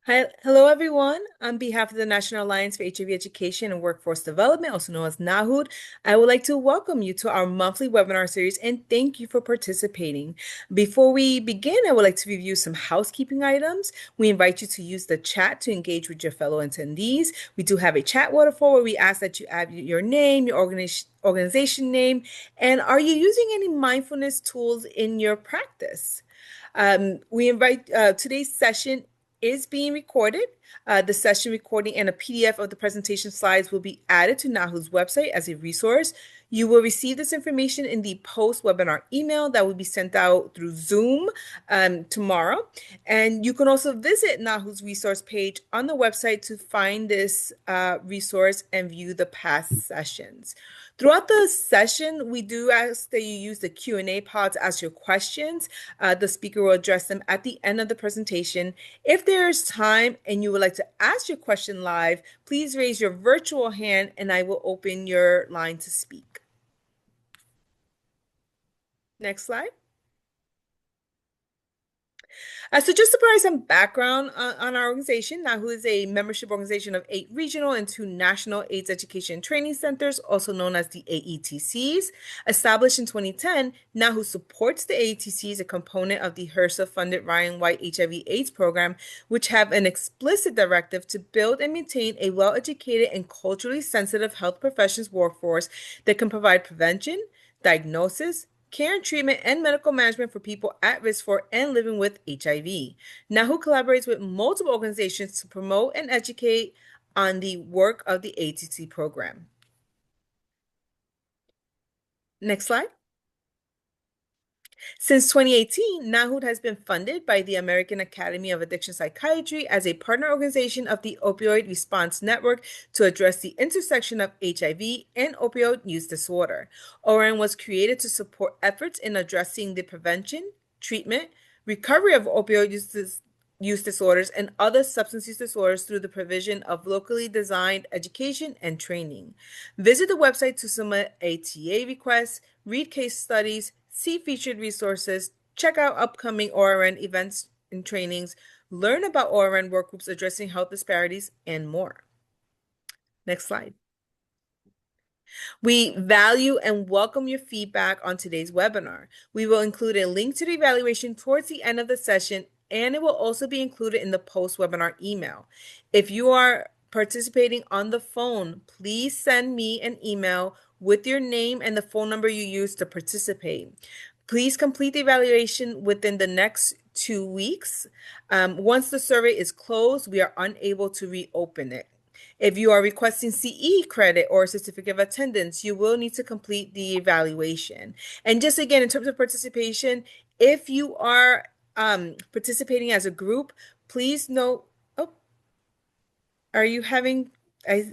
Hi, hello everyone. On behalf of the National Alliance for HIV Education and Workforce Development, also known as NAHUD, I would like to welcome you to our monthly webinar series and thank you for participating. Before we begin, I would like to review some housekeeping items. We invite you to use the chat to engage with your fellow attendees. We do have a chat waterfall where we ask that you add your name, your organization name, and are you using any mindfulness tools in your practice? We invite today's session is being recorded. The session recording and a PDF of the presentation slides will be added to NAHU's website as a resource. You will receive this information in the post-webinar email that will be sent out through Zoom tomorrow. And you can also visit NAHU's resource page on the website to find this resource and view the past sessions. Throughout the session, we do ask that you use the Q&A pod to ask your questions. The speaker will address them at the end of the presentation. If there is time and you would like to ask your question live, please raise your virtual hand and I will open your line to speak. Next slide. So just to provide some background on our organization, NAHU is a membership organization of 8 regional and 2 national AIDS education training centers, also known as the AETCs. Established in 2010, NAHU supports the AETCs, a component of the HRSA-funded Ryan White HIV/AIDS program, which have an explicit directive to build and maintain a well-educated and culturally sensitive health professions workforce that can provide prevention, diagnosis, care and treatment, and medical management for people at risk for and living with HIV. NAHU collaborates with multiple organizations to promote and educate on the work of the ATC program. Next slide. Since 2018, NAHUD has been funded by the American Academy of Addiction Psychiatry as a partner organization of the Opioid Response Network to address the intersection of HIV and opioid use disorder. ORN was created to support efforts in addressing the prevention, treatment, recovery of opioid use disorders and other substance use disorders through the provision of locally designed education and training. Visit the website to submit a TA request, read case studies, see featured resources, check out upcoming ORN events and trainings, learn about ORN workgroups addressing health disparities, and more. Next slide. We value and welcome your feedback on today's webinar. We will include a link to the evaluation towards the end of the session, and it will also be included in the post-webinar email. If you are participating on the phone, please send me an email with your name and the phone number you used to participate. Please complete the evaluation within the next 2 weeks. Once the survey is closed, we are unable to reopen it. If you are requesting CE credit or certificate of attendance, you will need to complete the evaluation. And just again, in terms of participation, if you are participating as a group, please note, oh, are you having,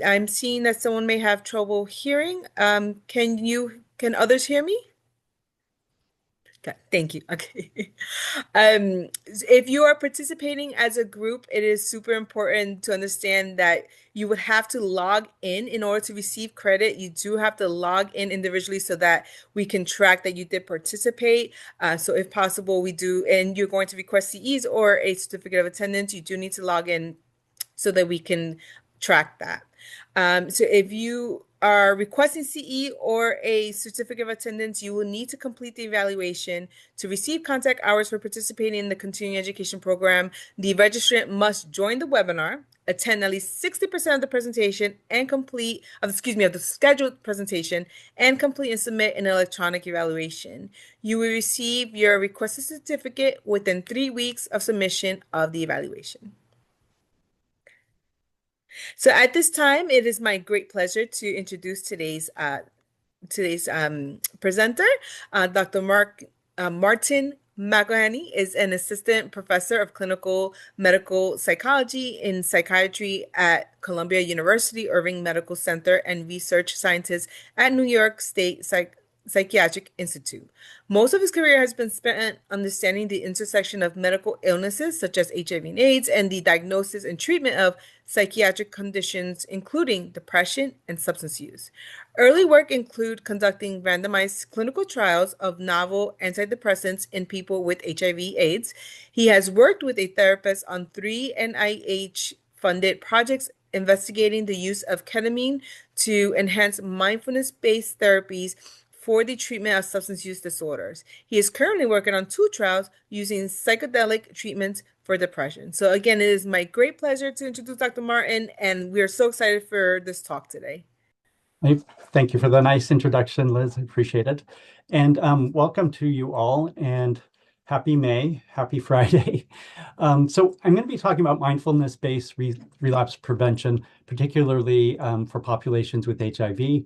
I'm seeing that someone may have trouble hearing. Can others hear me? Okay, thank you. Okay. If you are participating as a group, it is super important to understand that you would have to log in order to receive credit. You do have to log in individually so that we can track that you did participate. So if possible, we do, and you're going to request CEs or a certificate of attendance, you do need to log in so that we can track that. So if you are requesting CE or a certificate of attendance, you will need to complete the evaluation. To receive contact hours for participating in the continuing education program, the registrant must join the webinar, attend at least 60% of the presentation and complete, of the scheduled presentation and complete and submit an electronic evaluation. You will receive your requested certificate within 3 weeks of submission of the evaluation. So at this time, it is my great pleasure to introduce today's presenter. Dr. Martin McElhenney is an assistant professor of clinical medical psychology in psychiatry at Columbia University Irving Medical Center and research scientist at New York State Psychiatric Institute. Most of his career has been spent understanding the intersection of medical illnesses such as HIV and AIDS and the diagnosis and treatment of psychiatric conditions, including depression and substance use. Early work include conducting randomized clinical trials of novel antidepressants in people with HIV/AIDS. He has worked with a therapist on three NIH-funded projects investigating the use of ketamine to enhance mindfulness-based therapies for the treatment of substance use disorders. He is currently working on two trials using psychedelic treatments for depression. So, again, it is my great pleasure to introduce Dr. Martin, and we are so excited for this talk today. Thank you for the nice introduction, Liz. I appreciate it. And welcome to you all, and happy May, happy Friday. So I'm going to be talking about mindfulness-based relapse prevention, particularly for populations with HIV.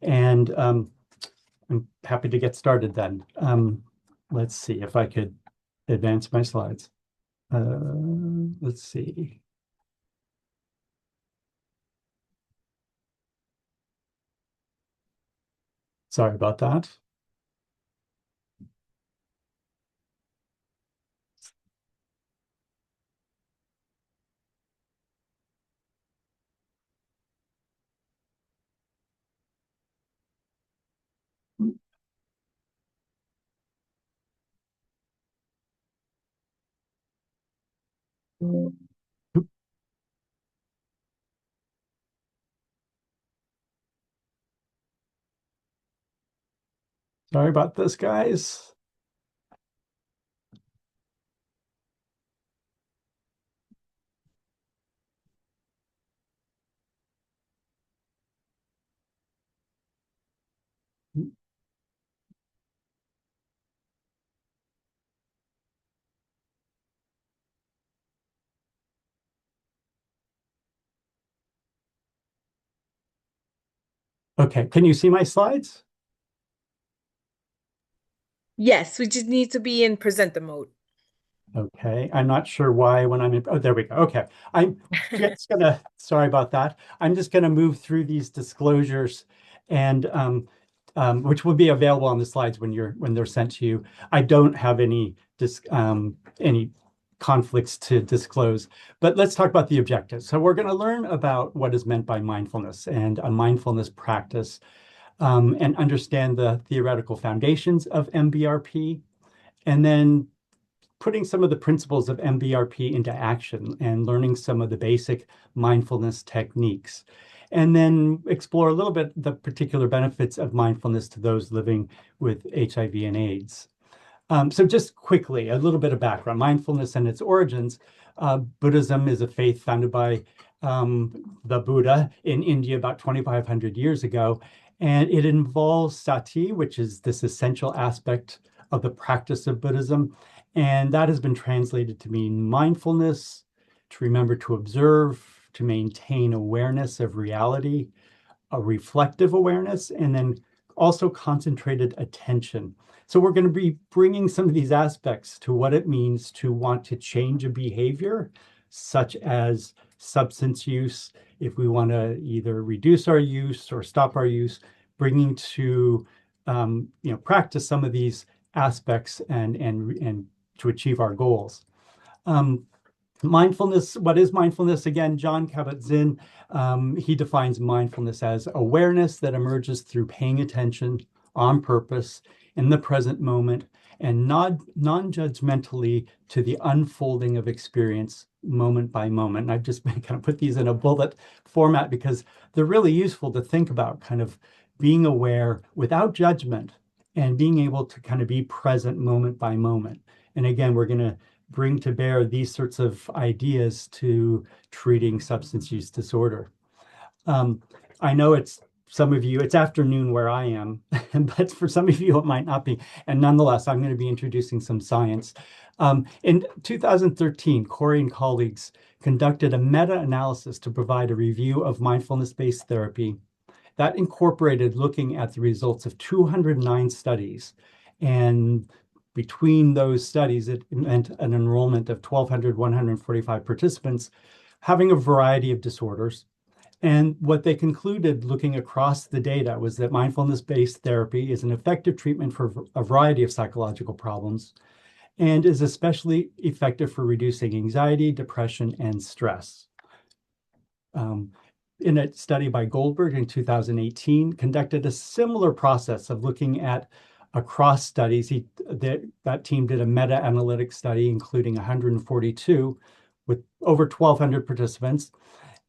And I'm happy to get started then. Let's see if I could advance my slides. Let's see. Sorry about that. Sorry about this, guys. Okay, can you see my slides? Yes, we just need to be in presenter mode. Okay, I'm not sure why when I'm in, oh, there we go. Okay, I'm just gonna, sorry about that. I'm just gonna move through these disclosures and which will be available on the slides when they're sent to you. I don't have any conflicts to disclose, but let's talk about the objectives. So we're gonna learn about what is meant by mindfulness and a mindfulness practice, and understand the theoretical foundations of MBRP, and then putting some of the principles of MBRP into action and learning some of the basic mindfulness techniques. And then explore a little bit the particular benefits of mindfulness to those living with HIV and AIDS. So just quickly, a little bit of background. Mindfulness and its origins. Buddhism is a faith founded by the Buddha in India about 2,500 years ago. And it involves sati, which is this essential aspect of the practice of Buddhism. And that has been translated to mean mindfulness, to remember to observe, to maintain awareness of reality, a reflective awareness, and then also concentrated attention. So we're going to be bringing some of these aspects to what it means to want to change a behavior, such as substance use, if we want to either reduce our use or stop our use, bringing to practice some of these aspects and to achieve our goals. Mindfulness, what is mindfulness? Again, John Kabat-Zinn, he defines mindfulness as awareness that emerges through paying attention on purpose in the present moment and non-judgmentally to the unfolding of experience moment by moment. And I've just kind of put these in a bullet format because they're really useful to think about, kind of being aware without judgment and being able to kind of be present moment by moment. And again, we're going to bring to bear these sorts of ideas to treating substance use disorder. I know it's afternoon where I am, but for some of you it might not be. And nonetheless, I'm going to be introducing some science. In 2013, Corey and colleagues conducted a meta-analysis to provide a review of mindfulness-based therapy that incorporated looking at the results of 209 studies. And between those studies, it meant an enrollment of 1,145 participants having a variety of disorders. And what they concluded looking across the data was that mindfulness-based therapy is an effective treatment for a variety of psychological problems and is especially effective for reducing anxiety, depression, and stress. In a study by Goldberg in 2018, conducted a similar process of looking at across studies. That team did a meta-analytic study, including 142 with over 1,200 participants.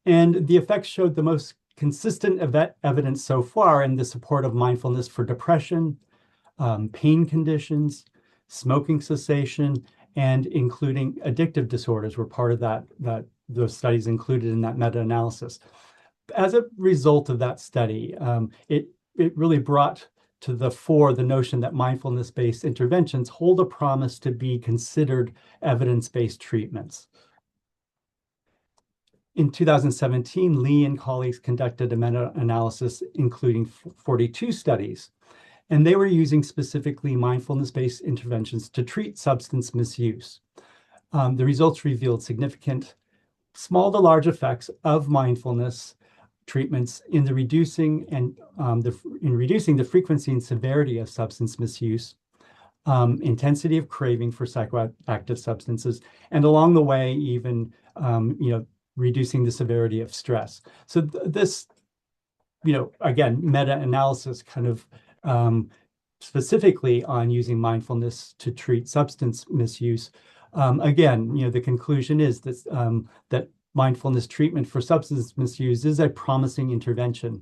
And the effects showed the most consistent evidence so far in the support of mindfulness for depression, pain conditions, smoking cessation, and including addictive disorders were part of those studies included in that meta-analysis. As a result of that study, it really brought to the fore the notion that mindfulness-based interventions hold a promise to be considered evidence-based treatments. In 2017, Lee and colleagues conducted a meta-analysis including 42 studies, and they were using specifically mindfulness-based interventions to treat substance misuse. The results revealed significant small to large effects of mindfulness treatments in reducing the frequency and severity of substance misuse, intensity of craving for psychoactive substances, and along the way, even reducing the severity of stress. So this, again, meta-analysis kind of specifically on using mindfulness to treat substance misuse. Again, the conclusion is that mindfulness treatment for substance misuse is a promising intervention.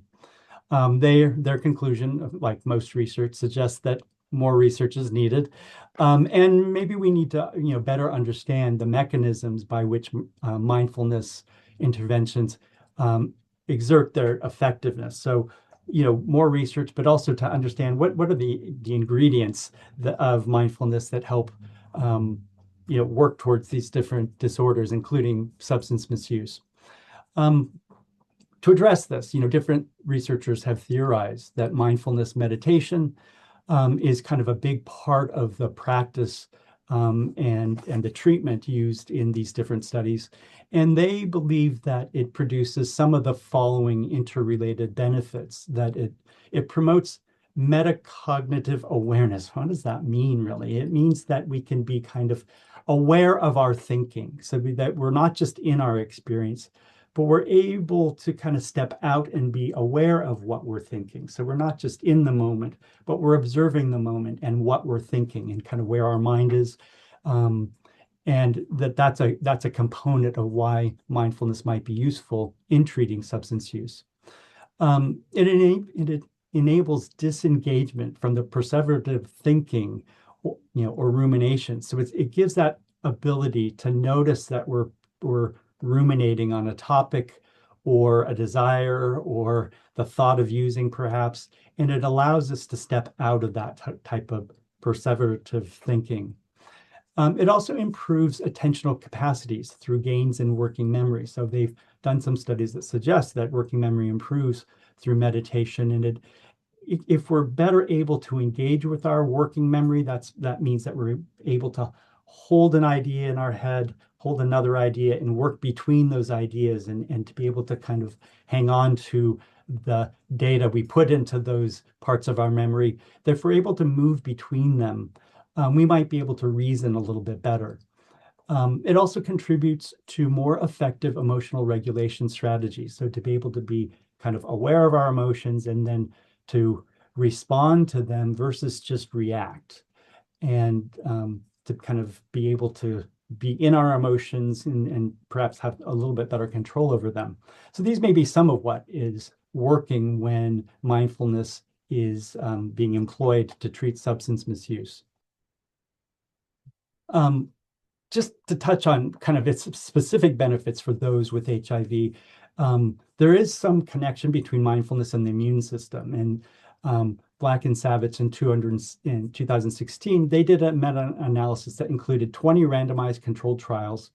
Their conclusion, like most research, suggests that more research is needed, and maybe we need to better understand the mechanisms by which mindfulness interventions exert their effectiveness. So more research, but also to understand what are the ingredients of mindfulness that help work towards these different disorders, including substance misuse. To address this, different researchers have theorized that mindfulness meditation is kind of a big part of the practice and the treatment used in these different studies. And they believe that it produces some of the following interrelated benefits, that it promotes metacognitive awareness. What does that mean, really? It means that we can be kind of aware of our thinking, so that we're not just in our experience, but we're able to kind of step out and be aware of what we're thinking. So we're not just in the moment, but we're observing the moment and what we're thinking and kind of where our mind is. And that's a component of why mindfulness might be useful in treating substance use. It enables disengagement from the perseverative thinking, or rumination. So it gives that ability to notice that we're ruminating on a topic or a desire or the thought of using perhaps, and it allows us to step out of that type of perseverative thinking. It also improves attentional capacities through gains in working memory. So they've done some studies that suggest that working memory improves through meditation, and if we're better able to engage with our working memory, that means that we're able to hold an idea in our head, hold another idea, and work between those ideas, and to be able to kind of hang on to the data we put into those parts of our memory. That if we're able to move between them, we might be able to reason a little bit better. It also contributes to more effective emotional regulation strategies. So to be able to be kind of aware of our emotions and then to respond to them versus just react, and to kind of be able to be in our emotions and perhaps have a little bit better control over them. So these may be some of what is working when mindfulness is being employed to treat substance misuse. Just to touch on kind of its specific benefits for those with HIV, there is some connection between mindfulness and the immune system. And Black and Savitz in 2016, they did a meta-analysis that included 20 randomized controlled trials.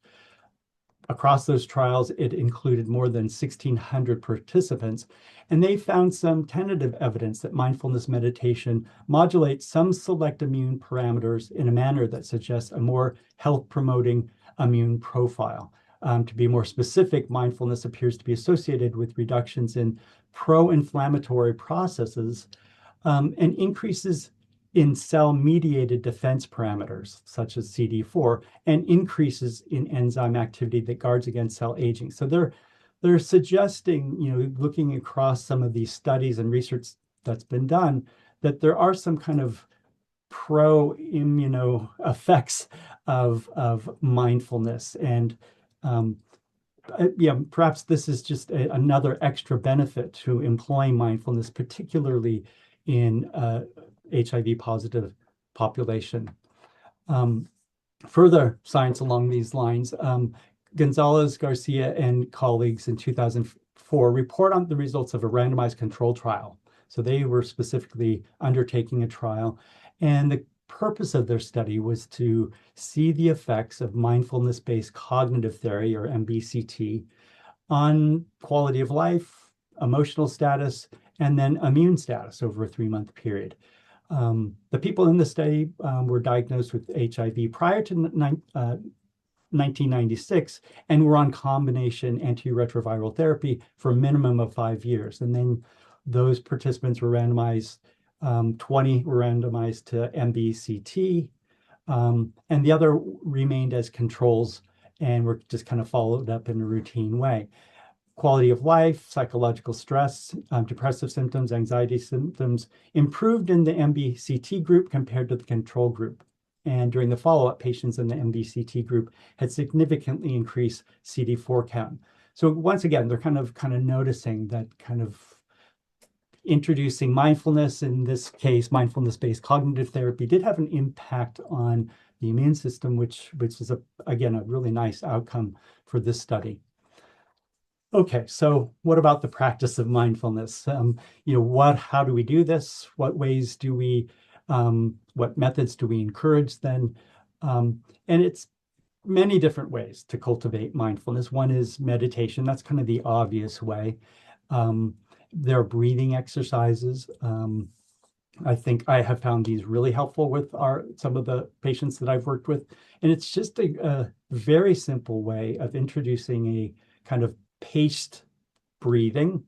Across those trials, it included more than 1,600 participants, and they found some tentative evidence that mindfulness meditation modulates some select immune parameters in a manner that suggests a more health-promoting immune profile. To be more specific, mindfulness appears to be associated with reductions in pro-inflammatory processes and increases in cell-mediated defense parameters, such as CD4, and increases in enzyme activity that guards against cell aging. So they're suggesting, looking across some of these studies and research that's been done, that there are some kind of pro-immuno effects of mindfulness. And perhaps this is just another extra benefit to employing mindfulness, particularly in HIV positive population. Further science along these lines, Gonzalez, Garcia, and colleagues in 2004 report on the results of a randomized control trial. So they were specifically undertaking a trial, and the purpose of their study was to see the effects of mindfulness-based cognitive therapy, or MBCT, on quality of life, emotional status, and then immune status over a 3-month period. The people in the study were diagnosed with HIV prior to 1996 and were on combination antiretroviral therapy for a minimum of 5 years. And then those participants were randomized, 20 were randomized to MBCT, and the other remained as controls and were just kind of followed up in a routine way. Quality of life, psychological stress, depressive symptoms, anxiety symptoms improved in the MBCT group compared to the control group. And during the follow-up, patients in the MBCT group had significantly increased CD4 count. So once again, they're kind of noticing that kind of introducing mindfulness, in this case, mindfulness-based cognitive therapy, did have an impact on the immune system, which is, again, a really nice outcome for this study. Okay, so what about the practice of mindfulness? How do we do this? What ways do we, what methods do we encourage then? And it's many different ways to cultivate mindfulness. One is meditation. That's kind of the obvious way. There are breathing exercises. I think I have found these really helpful with some of the patients that I've worked with. And it's just a very simple way of introducing a kind of paced breathing,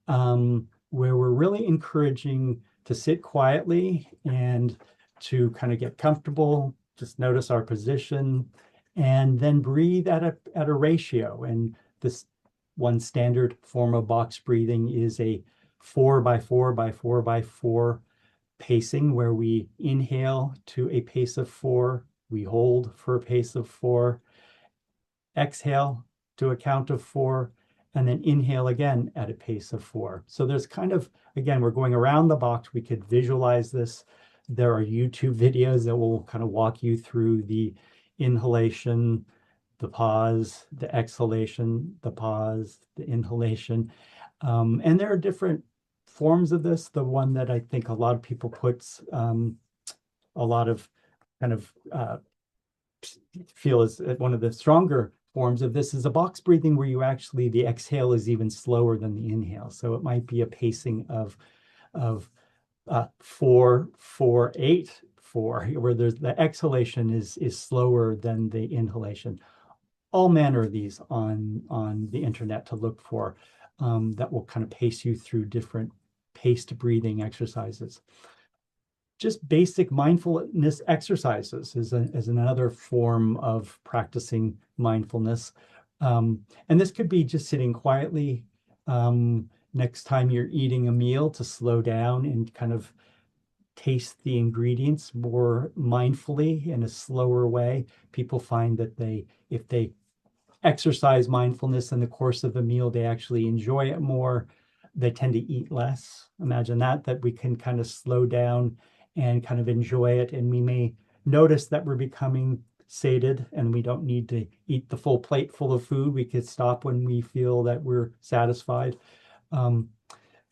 where we're really encouraging to sit quietly and to kind of get comfortable, just notice our position, and then breathe at a ratio. And this one standard form of box breathing is a 4 by 4 by 4 by 4 pacing, where we inhale to a pace of 4, we hold for a pace of 4, exhale to a count of 4, and then inhale again at a pace of 4. So there's kind of, again, we're going around the box. We could visualize this. There are YouTube videos that will kind of walk you through the inhalation, the pause, the exhalation, the pause, the inhalation. And there are different forms of this. The one that I think a lot of people puts a lot of kind of feel is one of the stronger forms of this is a box breathing, where the exhale is even slower than the inhale. So it might be a pacing of 4, 4, 8, 4, where the exhalation is slower than the inhalation. All manner of these on the internet to look for, that will kind of pace you through different paced breathing exercises. Just basic mindfulness exercises is another form of practicing mindfulness. And this could be just sitting quietly next time you're eating a meal, to slow down and kind of taste the ingredients more mindfully in a slower way. People find that if they exercise mindfulness in the course of a meal, they actually enjoy it more. They tend to eat less. Imagine that we can kind of slow down and kind of enjoy it. And we may notice that we're becoming sated and we don't need to eat the full plate full of food. We could stop when we feel that we're satisfied.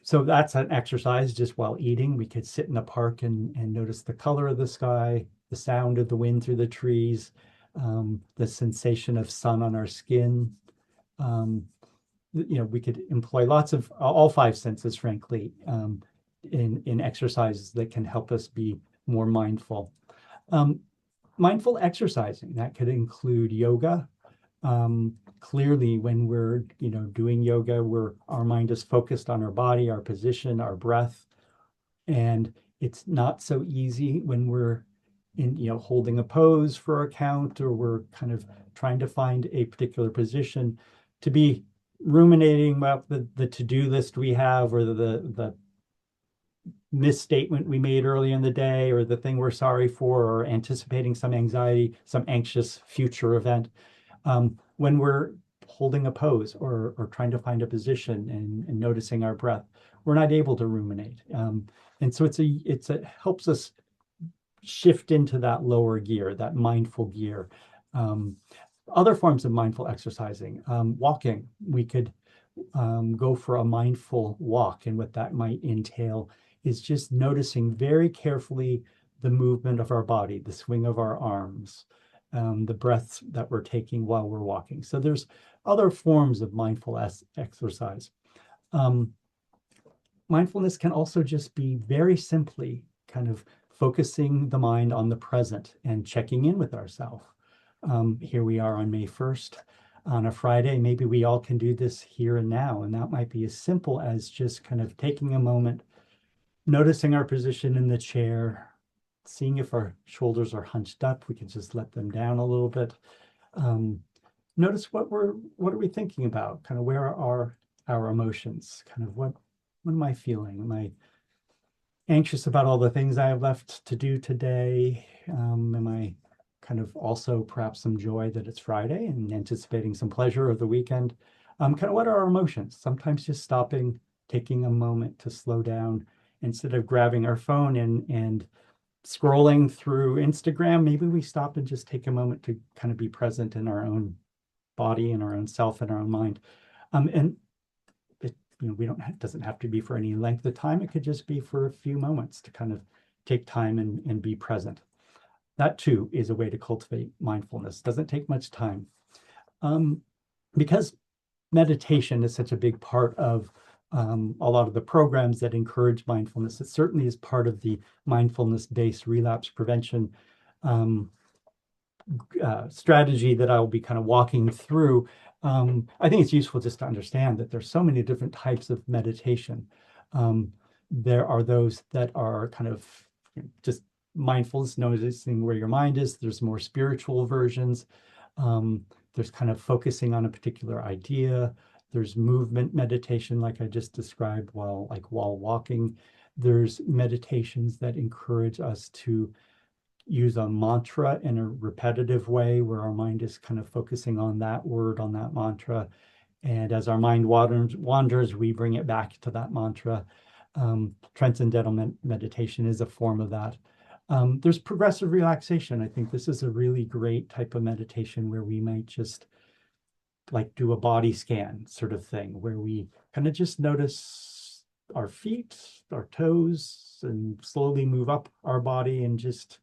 So that's an exercise just while eating. We could sit in a park and notice the color of the sky, the sound of the wind through the trees, the sensation of sun on our skin. We could employ lots of all 5 senses, frankly, in exercises that can help us be more mindful. Mindful exercising, that could include yoga, Clearly, when we're, doing yoga, our mind is focused on our body, our position, our breath, and it's not so easy when we're holding a pose for a count, or we're kind of trying to find a particular position, to be ruminating about the to-do list we have, or the misstatement we made early in the day, or the thing we're sorry for, or anticipating some anxiety, some anxious future event. When we're holding a pose, or trying to find a position, and noticing our breath, we're not able to ruminate. And so it helps us shift into that lower gear, that mindful gear. Um, Other forms of mindful exercising, walking, we could go for a mindful walk. And what that might entail is just noticing very carefully the movement of our body, the swing of our arms, the breaths that we're taking while we're walking. So there's other forms of mindful exercise. Um, Mindfulness can also just be very simply kind of focusing the mind on the present and checking in with ourselves. Here we are on May 1st on a Friday. Maybe we all can do this here and now. And that might be as simple as just kind of taking a moment, noticing our position in the chair, seeing if our shoulders are hunched up. We can just let them down a little bit. Notice what are we thinking about? Kind of where are our emotions? Kind of what am I feeling? Am I anxious about all the things I have left to do today? Am I kind of also perhaps some joy that it's Friday and anticipating some pleasure of the weekend? Kind of what are our emotions? Sometimes just stopping, taking a moment to slow down instead of grabbing our phone and scrolling through Instagram. Maybe we stop and just take a moment to kind of be present in our own body and our own self and our own mind. And it, we don't it doesn't have to be for any length of time. It could just be for a few moments to kind of take time and be present. That too is a way to cultivate mindfulness. Doesn't take much time. Because meditation is such a big part of a lot of the programs that encourage mindfulness. It certainly is part of the mindfulness-based relapse prevention strategy that I'll be kind of walking through. I think it's useful just to understand that there's so many different types of meditation. There are those that are kind of just mindfulness, noticing where your mind is. There's more spiritual versions. There's kind of focusing on a particular idea. There's movement meditation, like I just described, while walking. There's meditations that encourage us to use a mantra in a repetitive way, where our mind is kind of focusing on that word, on that mantra. And as our mind wanders, we bring it back to that mantra. Transcendental meditation is a form of that. There's progressive relaxation. I think this is a really great type of meditation, where we might just like do a body scan sort of thing, where we kind of just notice our feet, our toes, and slowly move up our body, and just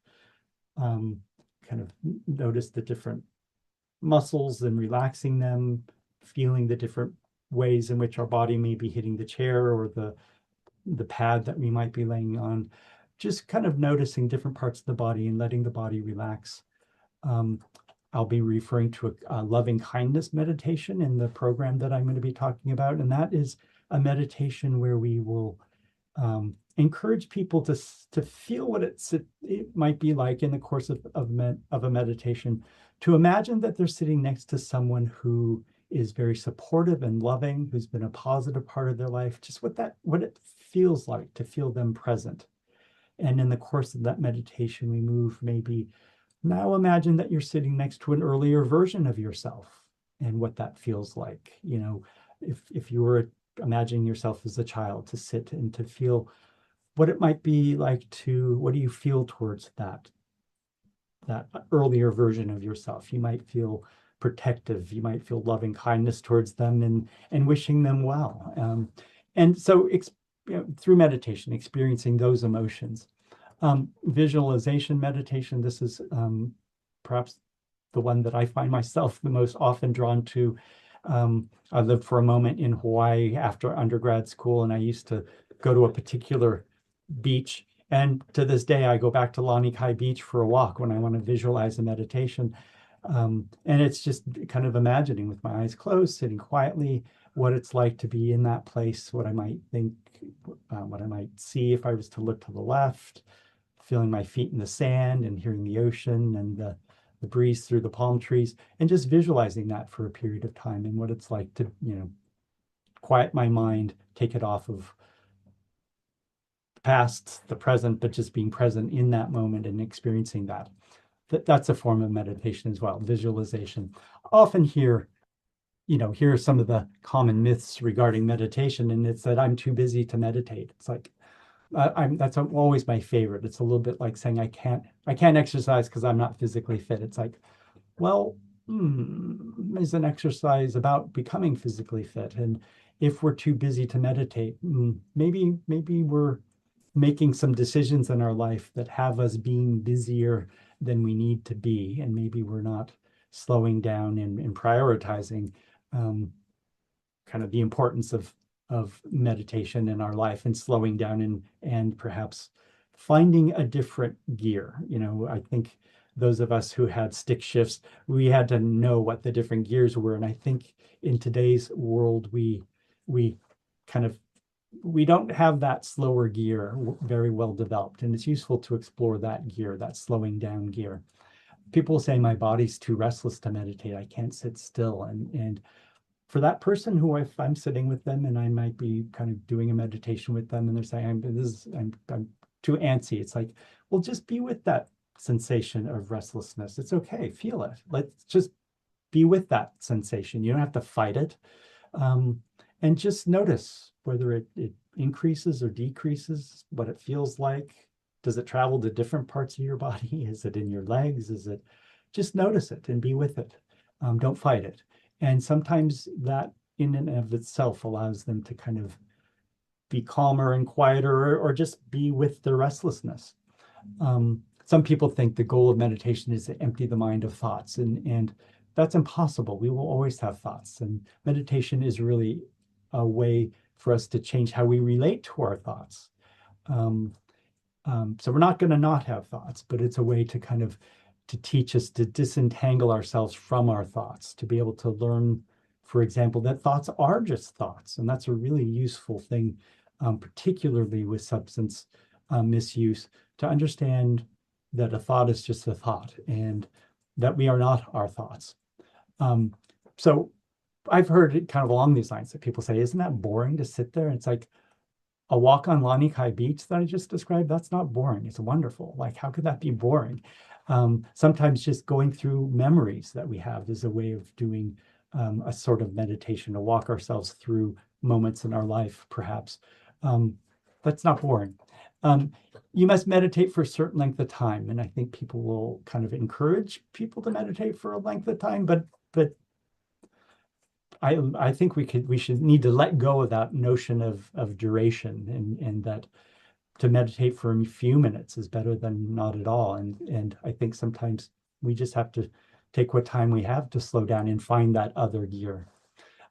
kind of notice the different muscles and relaxing them, feeling the different ways in which our body may be hitting the chair or the pad that we might be laying on. Just kind of noticing different parts of the body and letting the body relax. I'll be referring to a loving kindness meditation in the program that I'm going to be talking about. And that is a meditation where we will encourage people to feel what it might be like in the course of a meditation, to imagine that they're sitting next to someone who is very supportive and loving, who's been a positive part of their life, just what it feels like to feel them present. And in the course of that meditation, we move maybe, now imagine that you're sitting next to an earlier version of yourself and what that feels like. If you were imagining yourself as a child, to sit and to feel what it might be like what do you feel towards that earlier version of yourself? You might feel protective, you might feel loving kindness towards them, and wishing them well. And so through meditation, experiencing those emotions. Visualization meditation, this is perhaps the one that I find myself the most often drawn to. I lived for a moment in Hawaii after undergrad school, and I used to go to a particular beach. And to this day, I go back to Lani Kai Beach for a walk when I want to visualize a meditation. And it's just kind of imagining with my eyes closed, sitting quietly, what it's like to be in that place, what I might think, what I might see if I was to look to the left, feeling my feet in the sand and hearing the ocean and the breeze through the palm trees, and just visualizing that for a period of time and what it's like to, quiet my mind, take it off of the past, the present, but just being present in that moment and experiencing that. That's a form of meditation as well, visualization. Often here are some of the common myths regarding meditation, and it's that I'm too busy to meditate. It's like that's always my favorite. It's a little bit like saying I can't exercise because I'm not physically fit. It's like, well, is an exercise about becoming physically fit? And if we're too busy to meditate, maybe we're making some decisions in our life that have us being busier than we need to be, and maybe we're not slowing down and prioritizing um, kind of the importance of meditation in our life and slowing down and perhaps finding a different gear. I think those of us who had stick shifts, we had to know what the different gears were. And I think in today's world, we kind of we don't have that slower gear very well developed, and it's useful to explore that gear, that slowing down gear. People say my body's too restless to meditate. I can't sit still, and for that person who, if I'm sitting with them and I might be kind of doing a meditation with them and they're saying I'm too antsy, it's like, well, just be with that sensation of restlessness. It's okay, feel it. Let's just be with that sensation. You don't have to fight it. um, and just notice whether it increases or decreases, what it feels like. Does it travel to different parts of your body? Is it in your legs? Is it just notice it and be with it. Don't fight it. And sometimes that in and of itself allows them to kind of be calmer and quieter, or just be with the restlessness. Some people think the goal of meditation is to empty the mind of thoughts, and that's impossible. We will always have thoughts, and meditation is really a way for us to change how we relate to our thoughts. Um, so we're not going to not have thoughts, but it's a way to kind of to teach us to disentangle ourselves from our thoughts, to be able to learn, for example, that thoughts are just thoughts. And that's a really useful thing, particularly with substance misuse, to understand that a thought is just a thought and that we are not our thoughts. So I've heard it kind of along these lines that people say, isn't that boring to sit there? And it's like, a walk on Lani Kai Beach that I just described, that's not boring. It's wonderful. Like, how could that be boring? Sometimes just going through memories that we have is a way of doing a sort of meditation, to walk ourselves through moments in our life, perhaps. That's not boring. You must meditate for a certain length of time. And I think people will kind of encourage people to meditate for a length of time, but I think we should need to let go of that notion of duration, and that to meditate for a few minutes is better than not at all. And I think sometimes we just have to take what time we have to slow down and find that other gear.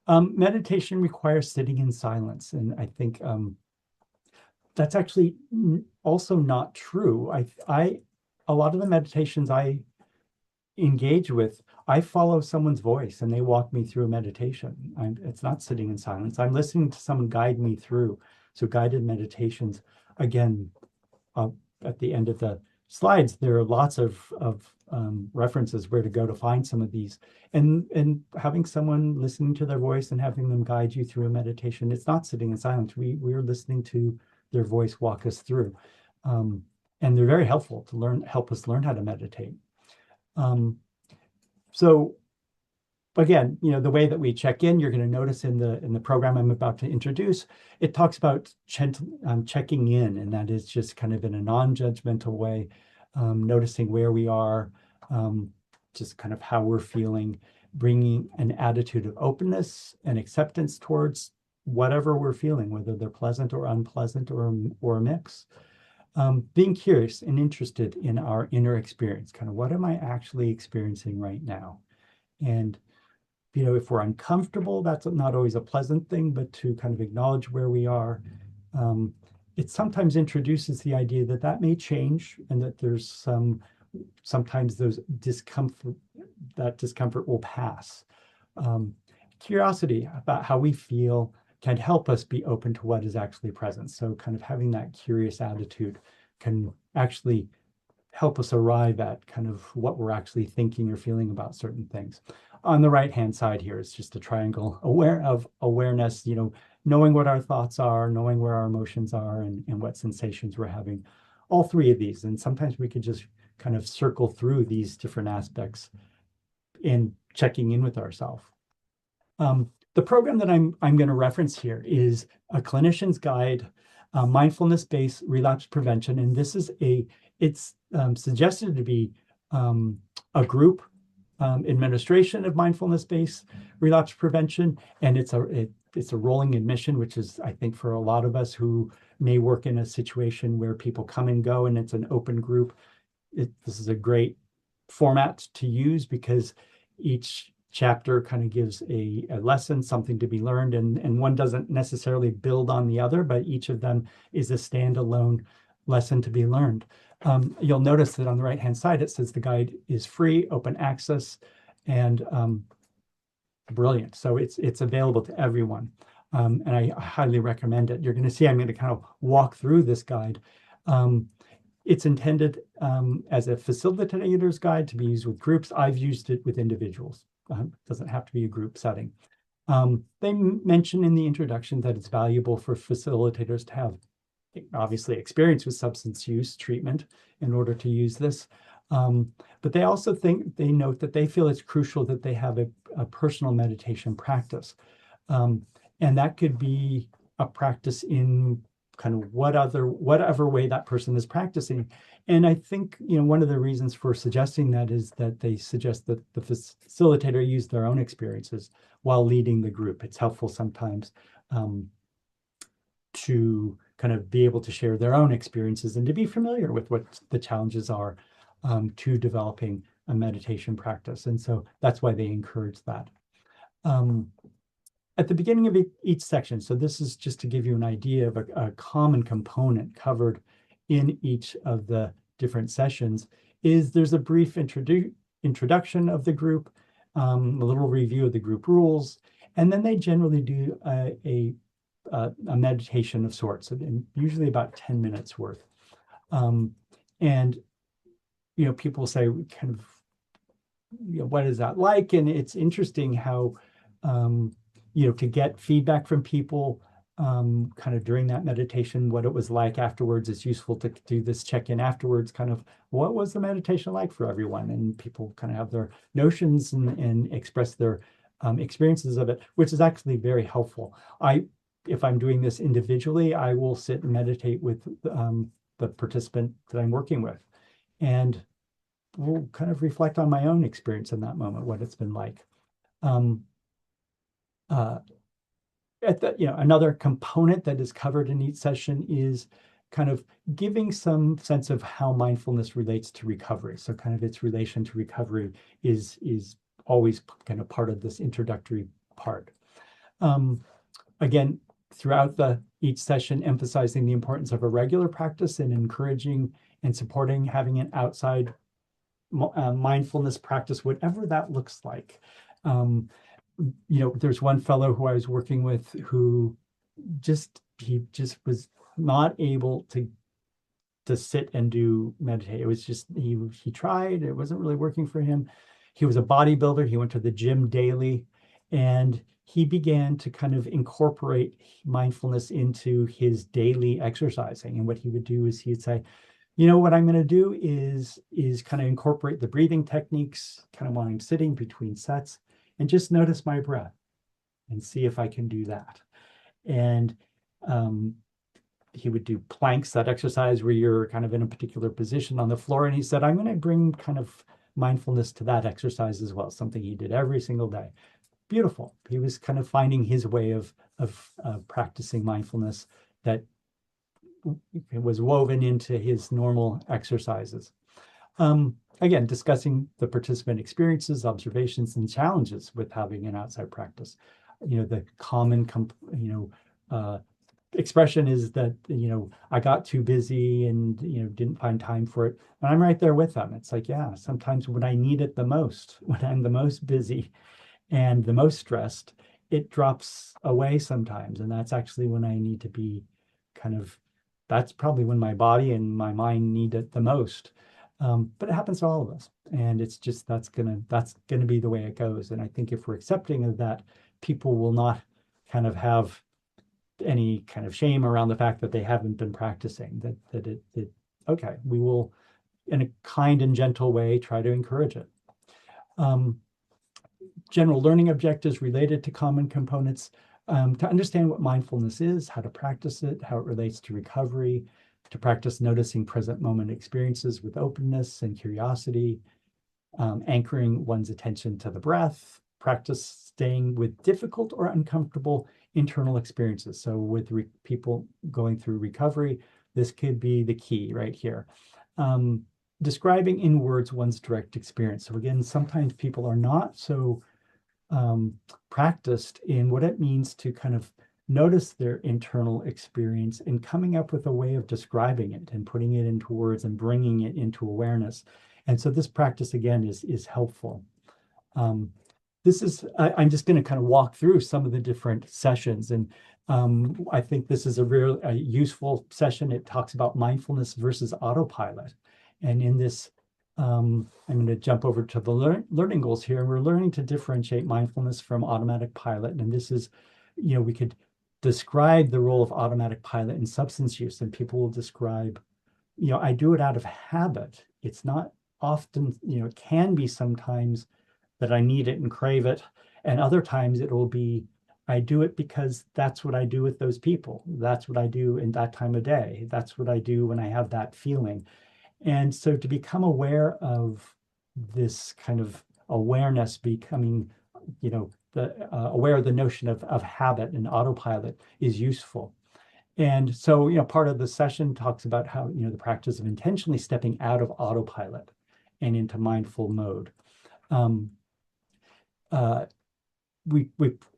Meditation requires sitting in silence, and I think that's actually also not true. I a lot of the meditations I engage with, I follow someone's voice and they walk me through a meditation. It's not sitting in silence. I'm listening to someone guide me through. So guided meditations, again, at the end of the slides, there are lots of references where to go to find some of these. And having someone listening to their voice and having them guide you through a meditation, it's not sitting in silence. We're listening to their voice walk us through. And they're very helpful to help us learn how to meditate. So again, the way that we check in, you're going to notice in the program I'm about to introduce, it talks about checking in, and that is just kind of in a non-judgmental way, noticing where we are, just kind of how we're feeling, bringing an attitude of openness and acceptance towards whatever we're feeling, whether they're pleasant or unpleasant or a mix. Being curious and interested in our inner experience, kind of what am I actually experiencing right now? And, if we're uncomfortable, that's not always a pleasant thing, but to kind of acknowledge where we are. It sometimes introduces the idea that may change, and that there's sometimes those that discomfort will pass. Curiosity about how we feel can help us be open to what is actually present. So kind of having that curious attitude can actually help us arrive at kind of what we're actually thinking or feeling about certain things. On the right-hand side here is just a triangle of awareness, knowing what our thoughts are, knowing where our emotions are, and what sensations we're having. All three of these. And sometimes we could just kind of circle through these different aspects in checking in with ourselves. The program that I'm going to reference here is a clinician's guide, mindfulness-based relapse prevention, and it's suggested to be a group administration of mindfulness-based relapse prevention, and it's a rolling admission, which is, I think, for a lot of us who may work in a situation where people come and go, and it's an open group. This is a great format to use because each chapter kind of gives a lesson, something to be learned, and one doesn't necessarily build on the other, but each of them is a standalone lesson to be learned. You'll notice that on the right-hand side, it says the guide is free, open access, and brilliant. So it's available to everyone. And I highly recommend it. You're going to see I'm going to kind of walk through this guide. It's intended as a facilitator's guide to be used with groups. I've used it with individuals. It doesn't have to be a group setting. They mention in the introduction that it's valuable for facilitators to have, obviously, experience with substance use treatment in order to use this. But they also note that they feel it's crucial that they have a personal meditation practice. And that could be a practice in kind of whatever way that person is practicing. And I think, one of the reasons for suggesting that is that they suggest that the facilitator use their own experiences while leading the group. It's helpful sometimes to kind of be able to share their own experiences and to be familiar with what the challenges are to developing a meditation practice. And so that's why they encourage that. At the beginning of each section, so this is just to give you an idea of a common component covered in each of the different sessions, there's a brief introduction of the group, a little review of the group rules, and then they generally do a meditation of sorts, and usually about 10 minutes worth. And people say, kind of, what is that like? And it's interesting how to get feedback from people kind of during that meditation, what it was like afterwards. It's useful to do this check-in afterwards, kind of what was the meditation like for everyone? And people kind of have their notions and express their experiences of it, which is actually very helpful. If I'm doing this individually, I will sit and meditate with the participant that I'm working with, and we'll kind of reflect on my own experience in that moment, what it's been like. Another component that is covered in each session is kind of giving some sense of how mindfulness relates to recovery. So kind of its relation to recovery is always kind of part of this introductory part. Again, throughout each session, emphasizing the importance of a regular practice and encouraging and supporting having an outside mindfulness practice, whatever that looks like. There's one fellow who I was working with who he just was not able to sit and do meditate. It was just, he tried, it wasn't really working for him. He was a bodybuilder. He went to the gym daily, and he began to kind of incorporate mindfulness into his daily exercising. And what he would do is he'd say, what I'm going to do is kind of incorporate the breathing techniques kind of while I'm sitting between sets, and just notice my breath and see if I can do that. And he would do planks, that exercise where you're kind of in a particular position on the floor. And he said, I'm going to bring kind of mindfulness to that exercise as well, something he did every single day. Beautiful. He was kind of finding his way of practicing mindfulness that was woven into his normal exercises. Again, discussing the participant experiences, observations, and challenges with having an outside practice. The common expression is that, I got too busy and, didn't find time for it. And I'm right there with them. It's like, yeah, sometimes when I need it the most, when I'm the most busy and the most stressed, it drops away sometimes. And that's actually when I need to be kind of, that's probably when my body and my mind need it the most. But it happens to all of us. And it's just, that's gonna be the way it goes. And I think if we're accepting of that, people will not kind of have any kind of shame around the fact that they haven't been practicing, that okay, we will, in a kind and gentle way, try to encourage it. Um, General learning objectives related to common components, to understand what mindfulness is, how to practice it, how it relates to recovery, to practice noticing present moment experiences with openness and curiosity, anchoring one's attention to the breath, practice staying with difficult or uncomfortable internal experiences. So with people going through recovery, this could be the key right here. Describing in words one's direct experience. So again, sometimes people are not so practiced in what it means to kind of notice their internal experience and coming up with a way of describing it and putting it into words and bringing it into awareness. And so this practice again is helpful. I'm just going to kind of walk through some of the different sessions, and I think this is a useful session. It talks about mindfulness versus autopilot, and in this, I'm going to jump over to the learning goals here. We're learning to differentiate mindfulness from automatic pilot, and this is, we could describe the role of automatic pilot in substance use, and people will describe, I do it out of habit. It's not often, it can be sometimes that I need it and crave it. And other times it will be, I do it because that's what I do with those people. That's what I do in that time of day. That's what I do when I have that feeling. And so to become aware of this kind of awareness, becoming, aware of the notion of habit and autopilot is useful. And so, part of the session talks about how, the practice of intentionally stepping out of autopilot and into mindful mode. Um, uh, we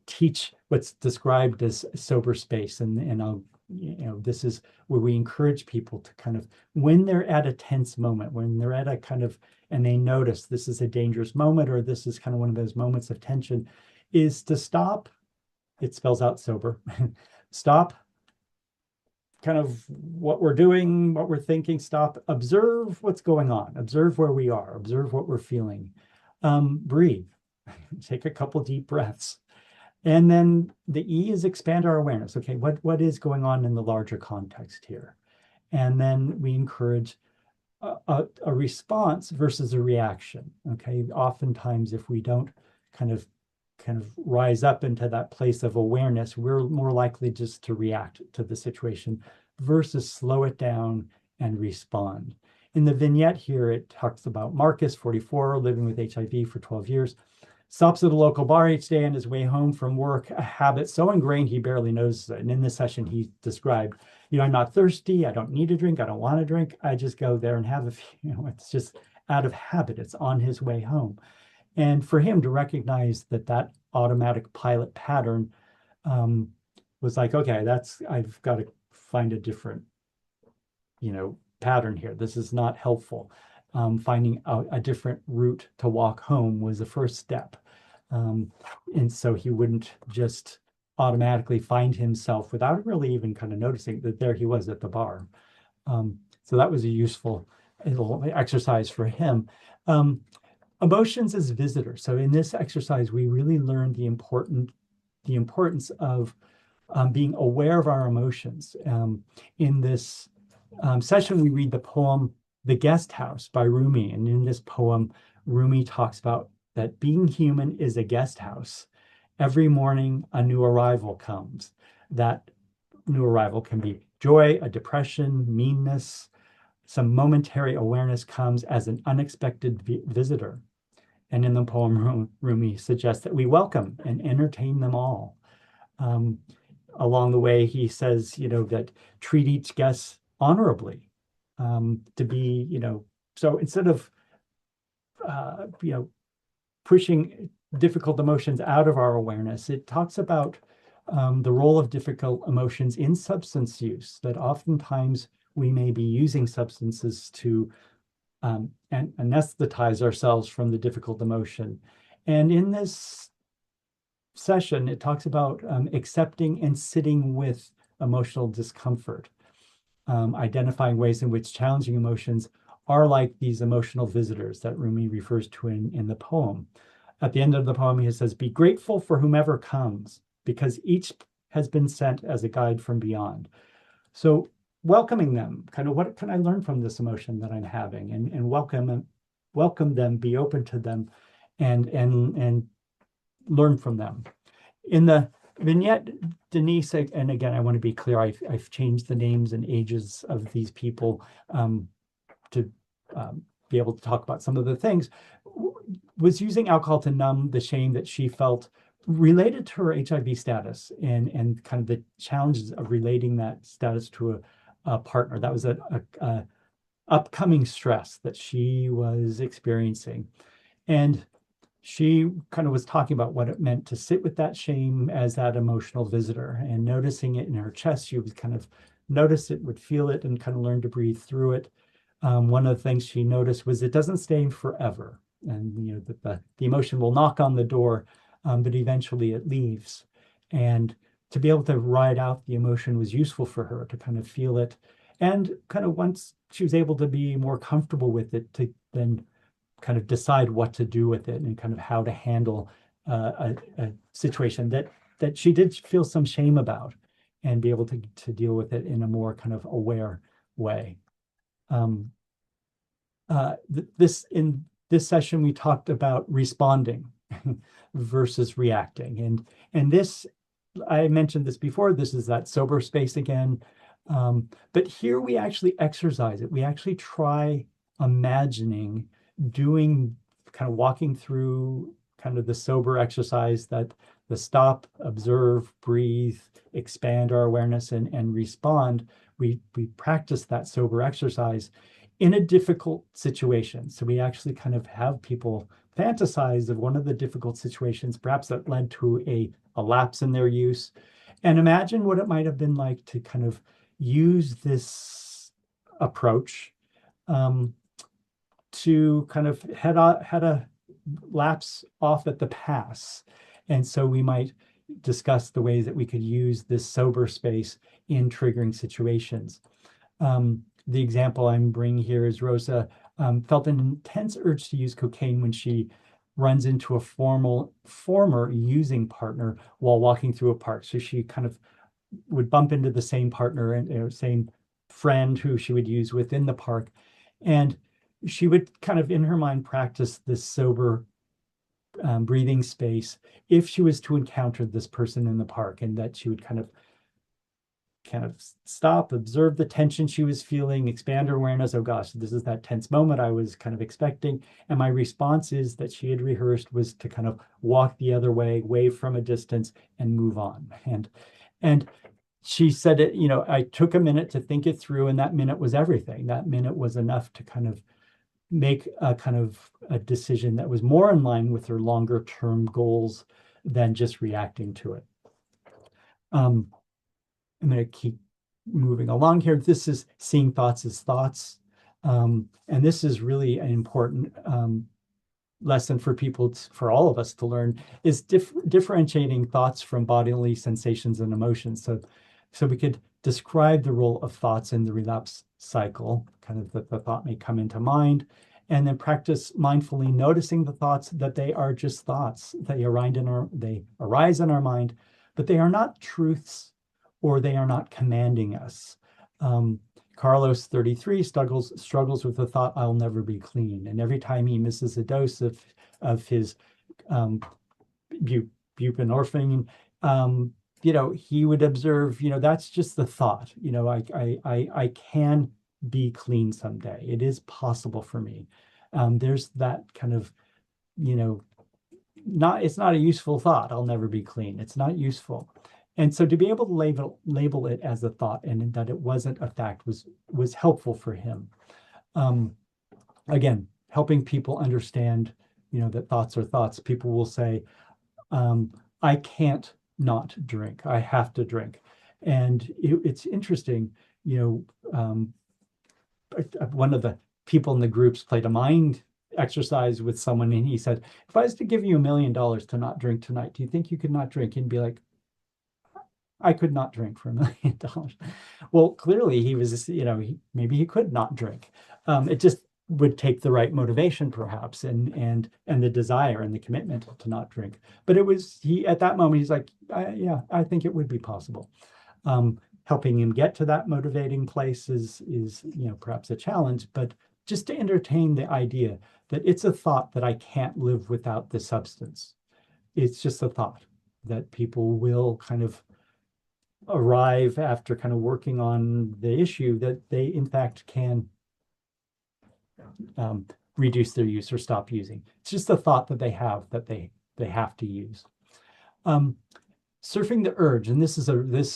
teach what's described as sober space, and I'll, this is where we encourage people to kind of, when they're at a tense moment, when they're at a kind of, and they notice this is a dangerous moment, or this is kind of one of those moments of tension, is to stop. It spells out sober. Stop kind of what we're doing, what we're thinking, stop, observe what's going on, observe where we are, observe what we're feeling, breathe, take a couple deep breaths. And then the E is expand our awareness. Okay, what is going on in the larger context here? And then we encourage a response versus a reaction. Okay, oftentimes if we don't kind of rise up into that place of awareness, we're more likely just to react to the situation versus slow it down and respond. In the vignette here, it talks about Marcus, 44, living with HIV for 12 years, stops at a local bar each day on his way home from work, a habit so ingrained he barely knows it. And in this session, he described, I'm not thirsty, I don't need a drink, I don't want a drink, I just go there and have a few, it's just out of habit, it's on his way home. And for him to recognize that automatic pilot pattern was like, okay, I've got to find a different, pattern here. This is not helpful. Finding a different route to walk home was the first step. And so he wouldn't just automatically find himself without really even kind of noticing that there he was at the bar. So that was a useful little exercise for him. Emotions as visitors. So in this exercise, we really learned the importance of being aware of our emotions. In this session, we read the poem "The Guest House" by Rumi. And in this poem, Rumi talks about that being human is a guest house. Every morning, a new arrival comes. That new arrival can be joy, a depression, meanness. Some momentary awareness comes as an unexpected visitor. And in the poem, Rumi suggests that we welcome and entertain them all. Along the way, he says, that treat each guest honorably, to be, so instead of, pushing difficult emotions out of our awareness, it talks about the role of difficult emotions in substance use, that oftentimes we may be using substances to anesthetize ourselves from the difficult emotion. And in this session, it talks about accepting and sitting with emotional discomfort, identifying ways in which challenging emotions are like these emotional visitors that Rumi refers to in the poem. At the end of the poem, he says, "Be grateful for whomever comes, because each has been sent as a guide from beyond." So welcoming them, kind of what can I learn from this emotion that I'm having, and welcome them, be open to them, and learn from them. In the vignette, Denise, and again, I want to be clear, I've changed the names and ages of these people to be able to talk about some of the things, was using alcohol to numb the shame that she felt related to her HIV status and kind of the challenges of relating that status to a partner. That was a upcoming stress that she was experiencing. And she kind of was talking about what it meant to sit with that shame as that emotional visitor and noticing it in her chest. She would kind of notice it, would feel it, and kind of learn to breathe through it. One of the things she noticed was it doesn't stay forever, and that the emotion will knock on the door, but eventually it leaves. And to be able to ride out the emotion was useful for her to kind of feel it, and kind of once she was able to be more comfortable with it, to then kind of decide what to do with it and kind of how to handle a situation that she did feel some shame about, and be able to deal with it in a more kind of aware way. In this session, we talked about responding versus reacting, and this, I mentioned this before. This is that sober space again, but here we actually exercise it. We actually try imagining doing, kind of walking through kind of the sober exercise, that the stop, observe, breathe, expand our awareness, and respond. We practice that sober exercise in a difficult situation. So we actually kind of have people fantasize of one of the difficult situations, perhaps that led to a lapse in their use, and imagine what it might have been like to kind of use this approach to kind of had a lapse off at the pass. And so we might discuss the ways that we could use this sober space in triggering situations. The example I'm bringing here is Rosa felt an intense urge to use cocaine when she runs into a former using partner while walking through a park. So she kind of would bump into the same partner and same friend who she would use within the park. And she would kind of in her mind practice this sober breathing space if she was to encounter this person in the park, and that she would kind of stop, observe the tension she was feeling, expand her awareness. Oh gosh, this is that tense moment I was kind of expecting. And my response is that she had rehearsed was to kind of walk the other way, wave from a distance, and move on. And she said it, I took a minute to think it through, and that minute was everything. That minute was enough to kind of make a kind of a decision that was more in line with her longer term goals than just reacting to it. I'm going to keep moving along here. This is seeing thoughts as thoughts. And this is really an important lesson for people, for all of us to learn, is differentiating thoughts from bodily sensations and emotions. So we could describe the role of thoughts in the relapse cycle, kind of the thought may come into mind, and then practice mindfully noticing the thoughts, that they are just thoughts. They arise in our mind, but they are not truths, or they are not commanding us. Carlos, 33, struggles with the thought, "I'll never be clean." And every time he misses a dose of his buprenorphine, he would observe, that's just the thought. I can be clean someday. It is possible for me. There's that kind of, it's not a useful thought. I'll never be clean. It's not useful. And so to be able to label it as a thought, and that it wasn't a fact, was helpful for him. Again, helping people understand, that thoughts are thoughts. People will say, I can't not drink. I have to drink. And it's interesting, you know, one of the people in the groups played a mind exercise with someone, and he said, if I was to give you $1 million to not drink tonight, do you think you could not drink? And be like, I could not drink for $1 million. Well, clearly he was, maybe he could not drink. It just would take the right motivation, perhaps, and the desire and the commitment to not drink. But it was he at that moment. He's like, yeah, I think it would be possible. Helping him get to that motivating place is perhaps a challenge, but just to entertain the idea that it's a thought that I can't live without the substance. It's just a thought that people will kind of arrive after kind of working on the issue that they in fact can reduce their use or stop using. It's just a thought that they have that they have to use. Surfing the urge, and this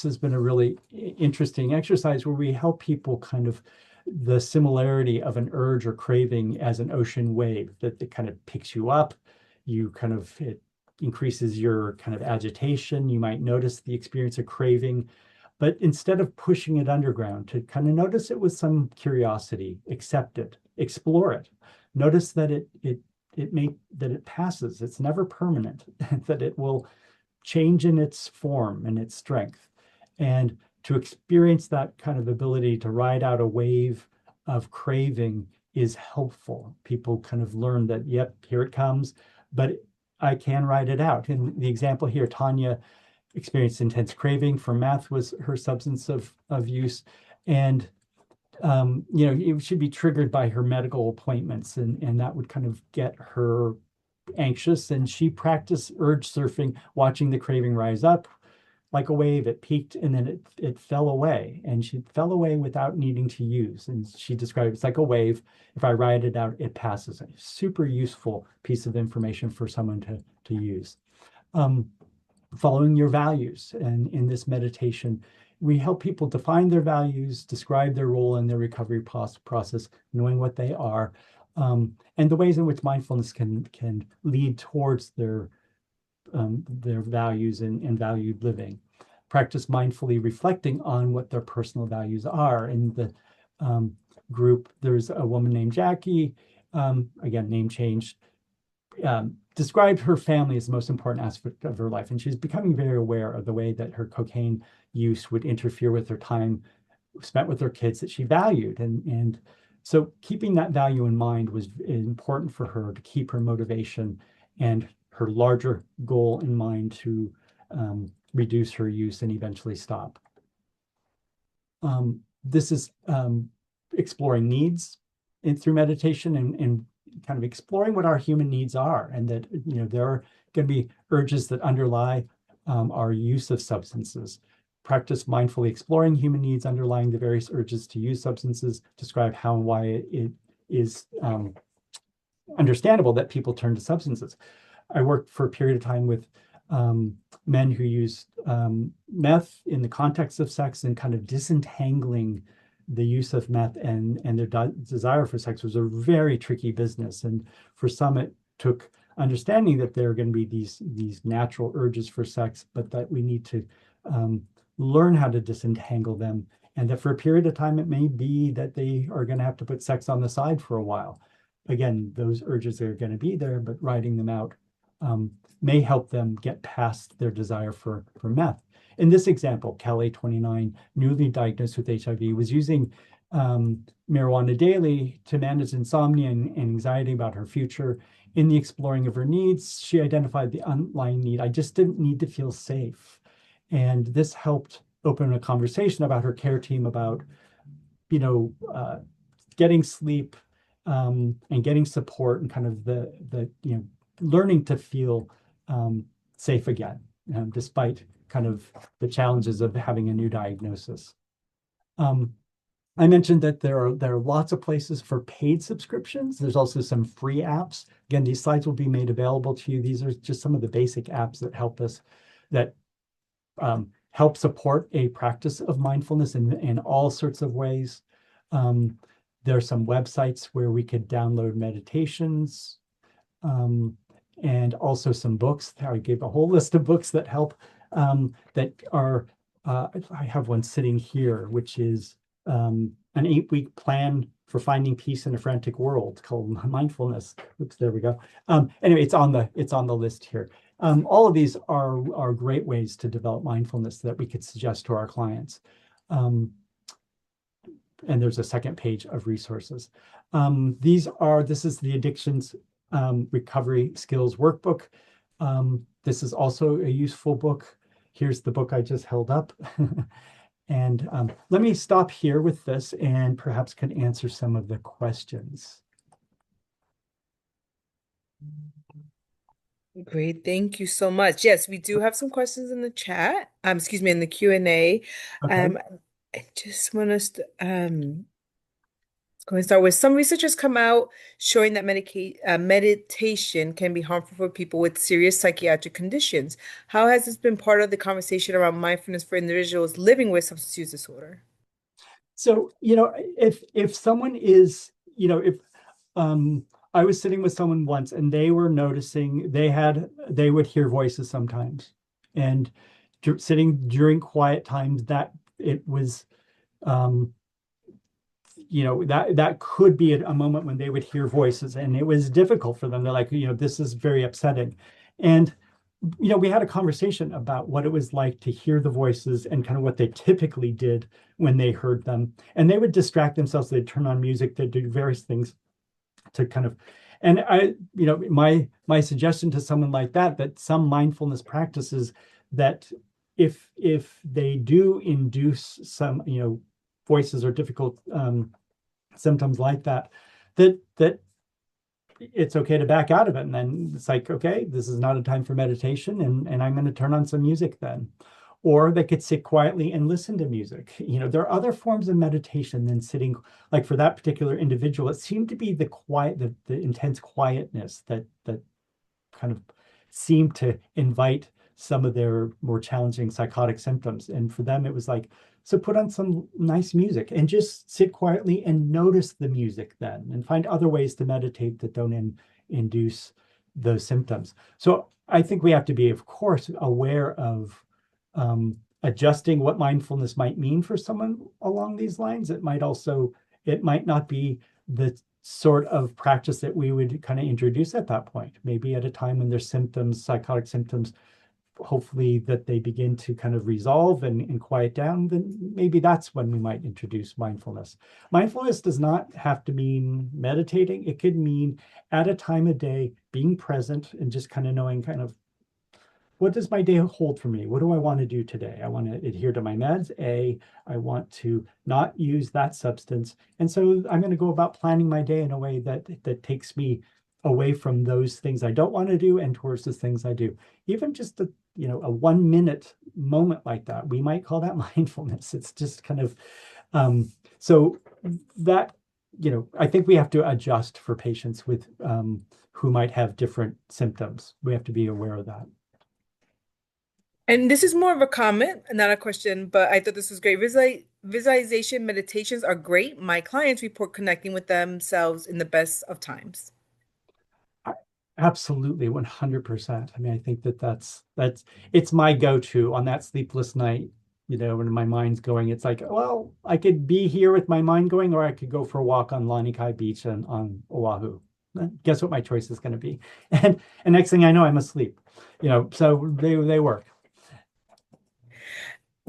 has been a really interesting exercise where we help people kind of the similarity of an urge or craving as an ocean wave, that it kind of picks you up, it increases your kind of agitation. You might notice the experience of craving, but instead of pushing it underground, to kind of notice it with some curiosity, accept it, explore it, notice that it passes. It's never permanent, that it will change in its form and its strength. And to experience that kind of ability to ride out a wave of craving is helpful. People kind of learn that, yep, here it comes, but I can ride it out. In the example here, Tanya experienced intense craving for meth, was her substance of use. And it should be triggered by her medical appointments, and that would kind of get her anxious. And she practiced urge surfing, watching the craving rise up like a wave. It peaked and then it fell away, and she fell away without needing to use. And she described it's like a wave. If I ride it out, it passes. A super useful piece of information for someone to use. Following your values. And in this meditation, we help people define their values, describe their role in their recovery process, knowing what they are, and the ways in which mindfulness can lead towards their values and valued living. Practice mindfully reflecting on what their personal values are. In the group, there's a woman named Jackie, again, name changed, described her family as the most important aspect of her life. And she's becoming very aware of the way that her cocaine use would interfere with her time spent with her kids that she valued. And so keeping that value in mind was important for her to keep her motivation and her larger goal in mind to reduce her use and eventually stop. This is exploring needs through meditation and kind of exploring what our human needs are, and that there are going to be urges that underlie our use of substances. Practice mindfully exploring human needs underlying the various urges to use substances. Describe how and why it is understandable that people turn to substances. I worked for a period of time with men who used meth in the context of sex, and kind of disentangling the use of meth and their desire for sex was a very tricky business. And for some, it took understanding that there are going to be these natural urges for sex, but that we need to learn how to disentangle them. And that for a period of time, it may be that they are going to have to put sex on the side for a while. Again, those urges are going to be there, but riding them out may help them get past their desire for meth. In this example, Kelly, 29, newly diagnosed with HIV, was using marijuana daily to manage insomnia and anxiety about her future. In the exploring of her needs, she identified the underlying need. I just didn't need to feel safe. And this helped open a conversation about her care team about, getting sleep and getting support, and kind of the learning to feel safe again, despite kind of the challenges of having a new diagnosis. I mentioned that there are lots of places for paid subscriptions. There's also some free apps. Again, these slides will be made available to you. These are just some of the basic apps that help us, that help support a practice of mindfulness in all sorts of ways. There are some websites where we could download meditations, and also some books. I gave a whole list of books that help that are, I have one sitting here, which is an 8-week plan for finding peace in a frantic world called Mindfulness. Oops, there we go. Anyway, it's on the list here. All of these are great ways to develop mindfulness that we could suggest to our clients. And there's a second page of resources. This is the Addictions Recovery Skills Workbook. This is also a useful book. Here's the book I just held up. And let me stop here with this and perhaps could answer some of the questions. Great, thank you so much. Yes, we do have some questions in the chat. Excuse me, in the Q&A. Okay. I just want us to going to start with some research has come out showing that meditation can be harmful for people with serious psychiatric conditions. How has this been part of the conversation around mindfulness for individuals living with substance use disorder? So, if someone is, if I was sitting with someone once and they were noticing they would hear voices sometimes, and sitting during quiet times, that it was that could be a moment when they would hear voices and it was difficult for them. They're like, this is very upsetting. And we had a conversation about what it was like to hear the voices and kind of what they typically did when they heard them. And they would distract themselves. They'd turn on music, they'd do various things to kind of, and my suggestion to someone like that some mindfulness practices, that if they do induce some, voices or difficult symptoms like that it's okay to back out of it. And then it's like, okay, this is not a time for meditation, and I'm going to turn on some music then. Or they could sit quietly and listen to music. There are other forms of meditation than sitting, like for that particular individual, it seemed to be the quiet, the intense quietness that kind of seemed to invite some of their more challenging psychotic symptoms. And for them, it was like, so put on some nice music and just sit quietly and notice the music then, and find other ways to meditate that don't induce those symptoms. So I think we have to be, of course, aware of adjusting what mindfulness might mean for someone along these lines. It might not be the sort of practice that we would kind of introduce at that point. Maybe at a time when there's symptoms, psychotic symptoms, hopefully that they begin to kind of resolve and quiet down, then maybe that's when we might introduce mindfulness. Mindfulness does not have to mean meditating. It could mean at a time of day being present and just kind of knowing kind of, what does my day hold for me? What do I want to do today? I want to adhere to my meds. I want to not use that substance. And so I'm going to go about planning my day in a way that takes me away from those things I don't want to do and towards the things I do. Even just a 1-minute moment like that, we might call that mindfulness. It's just kind of, so that, I think we have to adjust for patients with who might have different symptoms. We have to be aware of that. And this is more of a comment, not a question, but I thought this was great. Visualization meditations are great. My clients report connecting with themselves in the best of times. Absolutely, 100%. I mean, I think that's it's my go-to on that sleepless night, when my mind's going. It's like, well, I could be here with my mind going, or I could go for a walk on Lanikai Beach and on Oahu. Guess what my choice is going to be? And next thing I know, I'm asleep. So they work.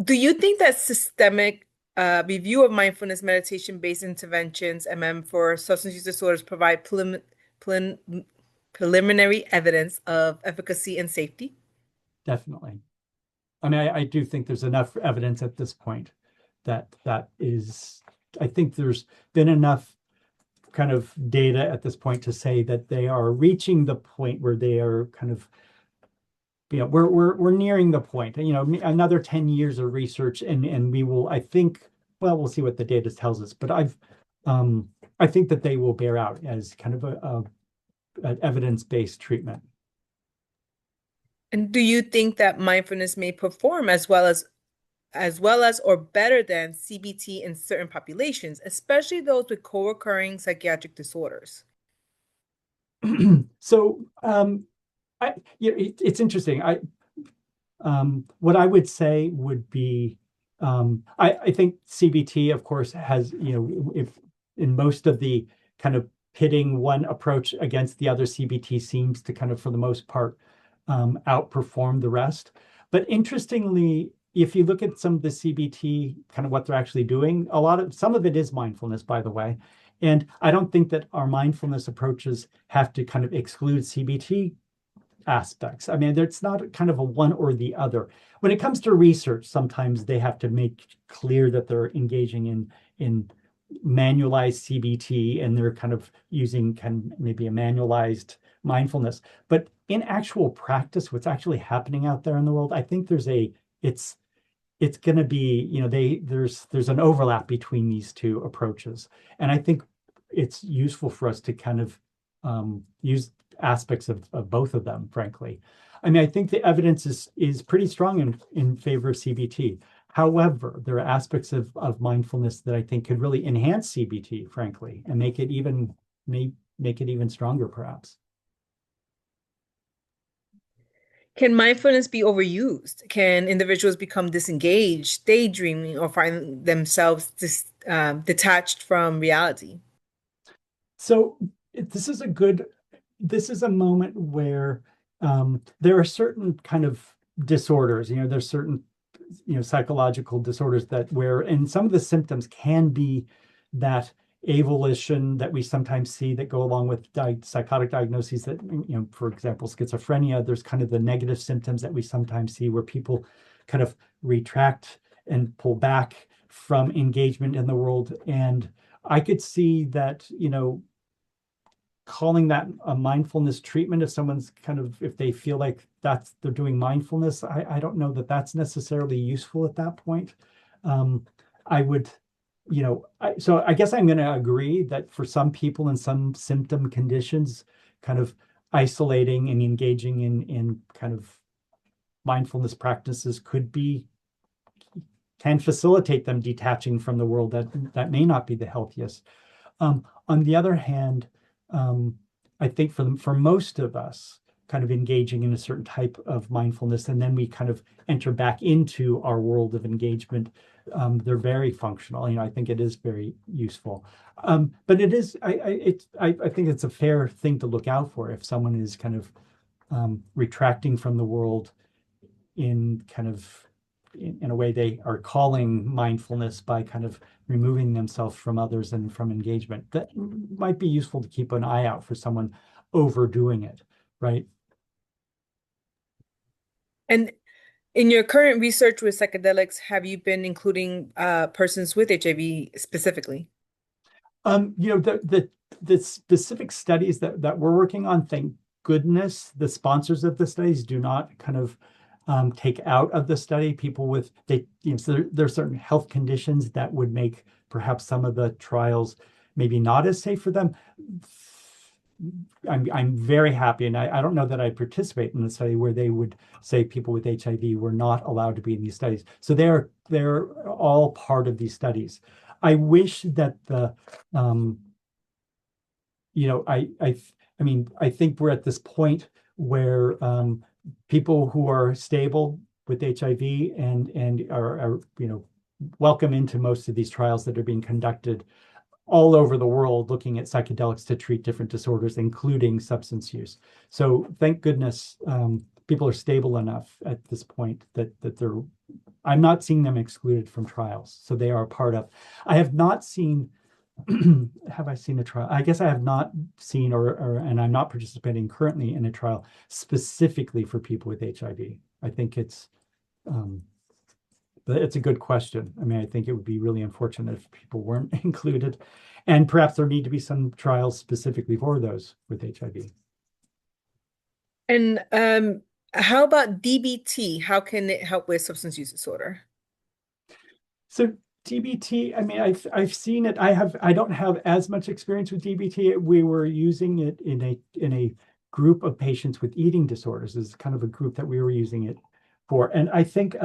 Do you think that systemic review of mindfulness meditation-based interventions, for substance use disorders provide preliminary evidence of efficacy and safety? Definitely. I mean, I do think there's enough evidence at this point that is, I think there's been enough kind of data at this point to say that they are reaching the point where they are kind of, we're nearing the point. Another 10 years of research and we will, I think, well, we'll see what the data tells us, but I think that they will bear out as kind of an evidence-based treatment. And do you think that mindfulness may perform as well as or better than CBT in certain populations, especially those with co-occurring psychiatric disorders? So it's interesting. What I would say would be, I think CBT, of course, has, if in most of the kind of pitting one approach against the other, CBT seems to kind of, for the most part, outperform the rest. But interestingly, if you look at some of the CBT, kind of what they're actually doing, some of it is mindfulness, by the way. And I don't think that our mindfulness approaches have to kind of exclude CBT aspects. I mean, it's not kind of a one or the other. When it comes to research, sometimes they have to make clear that they're engaging in manualized CBT and they're kind of using kind of maybe a manualized mindfulness. But in actual practice, what's actually happening out there in the world, I think it's going to be, there's an overlap between these two approaches. And I think it's useful for us to kind of use aspects of both of them, frankly. I mean, I think the evidence is pretty strong in favor of CBT. However, there are aspects of mindfulness that I think could really enhance CBT, frankly, and make it even stronger, perhaps. Can mindfulness be overused? Can individuals become disengaged, daydreaming, or find themselves detached from reality? So this is a moment where there are certain kind of disorders. There's certain psychological disorders and some of the symptoms can be that avolition that we sometimes see that go along with psychotic diagnoses that, for example, schizophrenia. There's kind of the negative symptoms that we sometimes see where people kind of retract and pull back from engagement in the world. And I could see that, calling that a mindfulness treatment, if they feel like they're doing mindfulness, I don't know that that's necessarily useful at that point. I would, so I guess I'm going to agree that for some people in some symptom conditions, kind of isolating and engaging in kind of mindfulness practices can facilitate them detaching from the world. That may not be the healthiest. On the other hand, I think for most of us, kind of engaging in a certain type of mindfulness, and then we kind of enter back into our world of engagement, they're very functional. I think it is very useful. But it is, I think it's a fair thing to look out for if someone is kind of retracting from the world in a way they are calling mindfulness by kind of removing themselves from others and from engagement. That might be useful to keep an eye out for someone overdoing it, right? And in your current research with psychedelics, have you been including persons with HIV specifically? The specific studies that we're working on, thank goodness, the sponsors of the studies do not kind of take out of the study people so there are certain health conditions that would make perhaps some of the trials maybe not as safe for them. I'm very happy, and I don't know that I participate in the study where they would say people with HIV were not allowed to be in these studies. So they're all part of these studies. I wish that I think we're at this point where people who are stable with HIV and are welcome into most of these trials that are being conducted all over the world, looking at psychedelics to treat different disorders, including substance use. So thank goodness people are stable enough at this point that I'm not seeing them excluded from trials. So they are a part of. I have not seen. Have I seen a trial? I guess I have not seen and I'm not participating currently in a trial specifically for people with HIV. I think it's a good question. I mean, I think it would be really unfortunate if people weren't included, and perhaps there need to be some trials specifically for those with HIV. And how about DBT? How can it help with substance use disorder? So DBT, I mean, I've seen it. I don't have as much experience with DBT. We were using it in a group of patients with eating disorders. Is kind of a group that we were using it for. And I think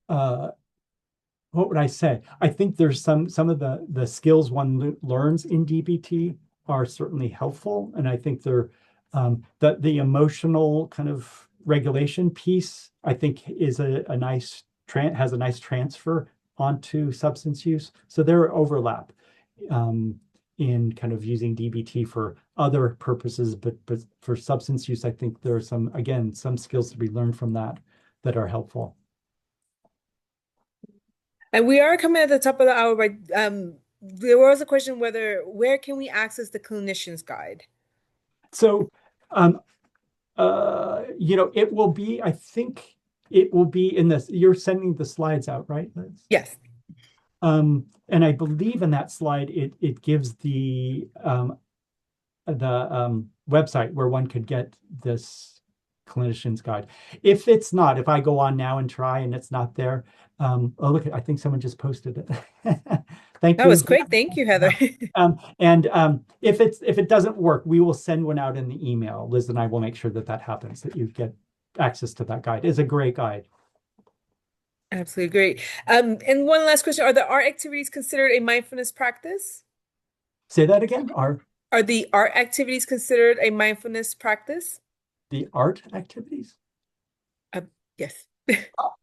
what would I say? I think there's some of the skills one learns in DBT are certainly helpful, and I think they're the emotional kind of regulation piece, I think, is a nice has a nice transfer onto substance use. So there are overlap um, in kind of using DBT for other purposes, but for substance use, I think there are some, again, some skills to be learned from that that are helpful. And we are coming at the top of the hour, but there was a question where can we access the clinician's guide? So, um, it will be, I think it will be in this, you're sending the slides out, right, Liz? Yes. And I believe in that slide, it gives the website where one could get this clinician's guide. If it's not, if I go on now and try and it's not there, oh look, I think someone just posted it. Thank That you was again. quick. Thank you, Heather. And if it doesn't work, we will send one out in the email. Liz and I will make sure that that happens, that you get access to that guide. It's a great guide. Absolutely great. And one last question. Are the art activities considered a mindfulness practice? Say that again. Are Are the art activities considered a mindfulness practice? the art activities? Uh, yes.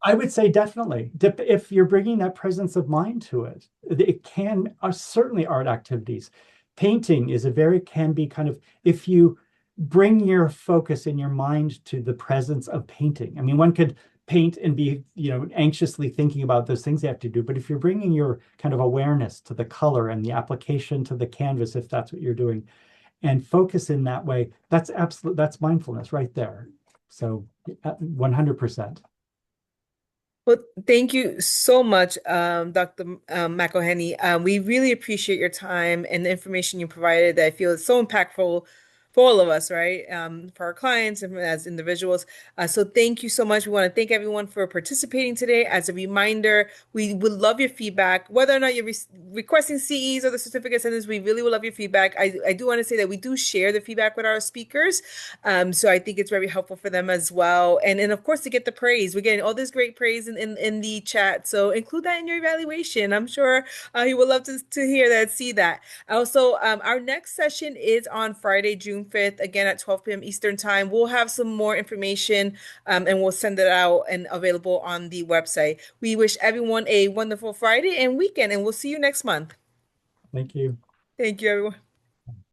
I would say definitely. If you're bringing that presence of mind to it, it can certainly art activities. Painting is a very can be kind of if you bring your focus in your mind to the presence of painting. I mean, one could paint and be, anxiously thinking about those things they have to do, but if you're bringing your kind of awareness to the color and the application to the canvas, if that's what you're doing, and focus in that way, that's mindfulness right there. So 100%. Well, thank you so much, Dr. McElhenney. We really appreciate your time and the information you provided that I feel is so impactful for all of us, right? For our clients and as individuals. So thank you so much. We want to thank everyone for participating today. As a reminder, we would love your feedback, whether or not you're requesting CEs or the certificate sentence. We really would love your feedback. I do want to say that we do share the feedback with our speakers. So I think it's very helpful for them as well. And of course, to get the praise, we're getting all this great praise in the chat. So include that in your evaluation. I'm sure you would love to hear that, see that. Also, our next session is on Friday, June 5th, again at 12 p.m. Eastern Time. We'll have some more information and we'll send it out and available on the website. We wish everyone a wonderful Friday and weekend, and we'll see you next month. Thank you. Thank you, everyone.